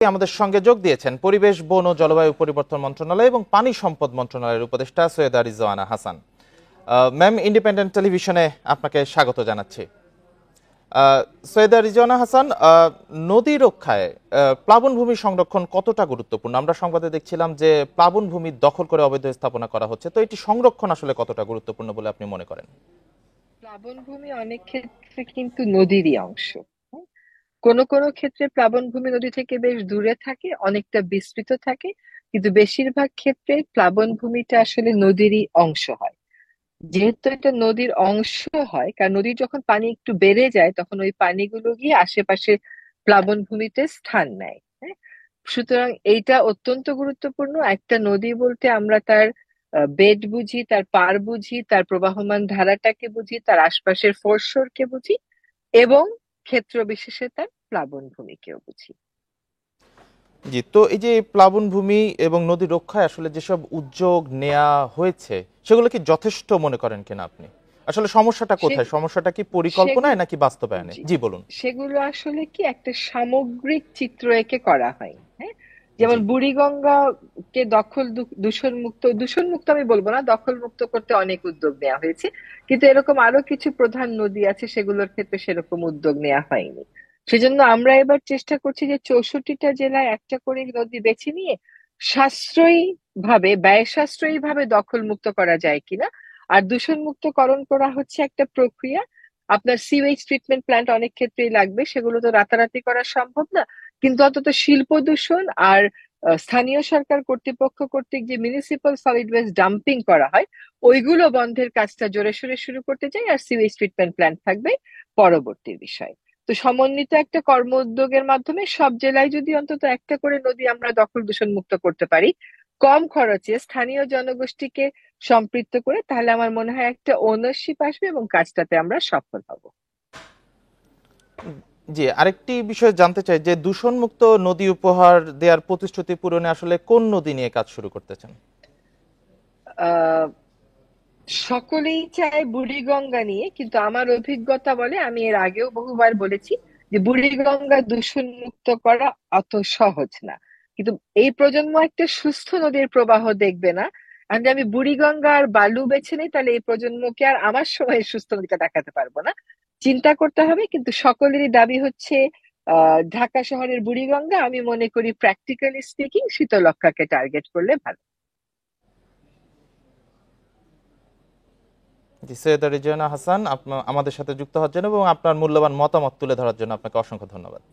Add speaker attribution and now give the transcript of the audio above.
Speaker 1: আমাদের সঙ্গে যোগ দিয়েছেন পরিবেশ, বন ও জলবায়ু পরিবর্তন মন্ত্রণালয় এবং পানি সম্পদ মন্ত্রণালয়ের উপদেষ্টা সৈয়দা রিজওয়ানা হাসান। ম্যাম, ইন্ডিপেন্ডেন্ট টেলিভিশনে আপনাকে স্বাগত জানাচ্ছি। সৈয়দা রিজওয়ানা হাসান, নদী রক্ষায় প্লাবনভূমি সংরক্ষণ কতটা গুরুত্বপূর্ণ? আমরা সংবাদে দেখছিলাম যে প্লাবনভূমি দখল করে অবৈধ স্থাপনা করা হচ্ছে, তো এটি সংরক্ষণ আসলে কতটা গুরুত্বপূর্ণ বলে আপনি মনে করেন?
Speaker 2: প্লাবনভূমি অনেক ক্ষেত্রে কিন্তু নদীরই অংশ। হ্যাঁ? কোনো কোনো ক্ষেত্রে প্লাবনভূমি নদী থেকে বেশ দূরে থাকে, অনেকটা বিস্তৃত থাকে, কিন্তু বেশিরভাগ ক্ষেত্রে প্লাবনভূমিটা আসলে নদীরই অংশ হয়। যেহেতু এটা নদীর অংশ হয়, কারণ নদীর যখন পানি একটু বেড়ে যায় তখন ওই পানিগুলো গিয়ে আশেপাশে প্লাবনভূমিতে স্থান নেয়। হ্যাঁ, সুতরাং এইটা অত্যন্ত গুরুত্বপূর্ণ। একটা নদী বলতে আমরা তার বেড বুঝি, তার পার বুঝি, তার প্রবাহমান ধারাটাকে বুঝি, তার আশপাশের ফোরশোরকে বুঝি, এবং ক্ষেত্র বিশেষে তার প্লাবন ভূমিকেও বুঝি।
Speaker 1: জি, তো এই যে প্লাবনভূমি এবং নদী রক্ষায় আসলে যেসব উদ্যোগ নেওয়া হয়েছে সেগুলো কি যথেষ্ট মনে করেন কিনা আপনি? আসলে সমস্যাটা
Speaker 2: সে
Speaker 1: কোথায়? সমস্যাটা কি
Speaker 2: সেগুলো
Speaker 1: পরিকল্পনায় নাকি বাস্তবায়নে?
Speaker 2: জি
Speaker 1: জি বলুন।
Speaker 2: সেগুলো আসলে কি একটা সামগ্রিক চিত্র এঁকে করা হয়। হ্যাঁ,
Speaker 1: জি।
Speaker 2: যেমন বুড়িগঙ্গা কে দূষণ মুক্ত আমি বলবো না, দখল মুক্ত করতে অনেক উদ্যোগ নেওয়া হয়েছে, কিন্তু এরকম আরো কিছু প্রধান নদী আছে সেগুলোর ক্ষেত্রে সেরকম উদ্যোগ নেওয়া হয়নি। সেজন্য আমরা এবার চেষ্টা করছি যে 64টা জেলায় একটা করে নদী বেছে নিয়ে ব্যয় সাশ্রয়ী ভাবে দখল মুক্ত করা যায় কিনা। আর দূষণ মুক্তকরণ করা হচ্ছে একটা প্রক্রিয়া। আপনার সিওয়েজ ট্রিটমেন্ট প্ল্যান্ট অনেক ক্ষেত্রেই লাগবে, সেগুলো তো রাতারাতি করা সম্ভব না, কিন্তু অন্তত শিল্প দূষণ আর স্থানীয় সরকার কর্তৃপক্ষ কর্তৃক যে মিউনিসিপাল সলিড ওয়েস্ট ডাম্পিং করা হয় ওইগুলো বন্ধের কাজটা জোরে সোরে শুরু করতে চাই, আর সিওয়েজ ট্রিটমেন্ট প্ল্যান্ট থাকবে পরবর্তী বিষয়। তো সমন্বিত একটা কর্ম উদ্যোগের মাধ্যমে সব জেলায় যদি অন্তত একটা করে নদী আমরা দখল দূষণ মুক্ত করতে পারি কম খরচে স্থানীয় জনগোষ্ঠীকে সম্পৃক্ত করে, তাহলে আমার মনে হয় একটা ওনারশিপ আসবে এবং কাজটাতে আমরা সফল হব।
Speaker 1: জি, আরেকটি বিষয় জানতে চাই যে দূষণমুক্ত নদী উপহার দেওয়ার প্রতিশ্রুতি পূরণে আসলে কোন নদী নিয়ে কাজ শুরু করতে চান?
Speaker 2: আহ সকলেই চায় বুড়িগঙ্গা নিয়ে, কিন্তু আমার অভিজ্ঞতা বলে, আমি এর আগেও বহুবার বলেছি, যে বুড়িগঙ্গা দূষণ মুক্ত করা অত সহজ না। কিন্তু এই প্রজন্ম একটা সুস্থ নদীর প্রবাহ দেখবে না। আর যদি আমি বুড়িগঙ্গা আর বালু বেছে নিই তাহলে এই প্রজন্মকে আর আমার সময় সুস্থ নদীটা দেখাতে পারবো না। চিন্তা করতে হবে, কিন্তু সকলেরই দাবি হচ্ছে ঢাকা শহরের বুড়িগঙ্গা। আমি মনে করি প্র্যাকটিক্যালি স্পিকিং শীতলক্ষ্যাকে টার্গেট করলে ভালো।
Speaker 1: জি, সৈয়দা রিজওয়ানা হাসান, আমাদের সাথে যুক্ত হওয়ার জন্য এবং আপনার মূল্যবান মতামত তুলে ধরার জন্য আপনাকে অসংখ্য ধন্যবাদ।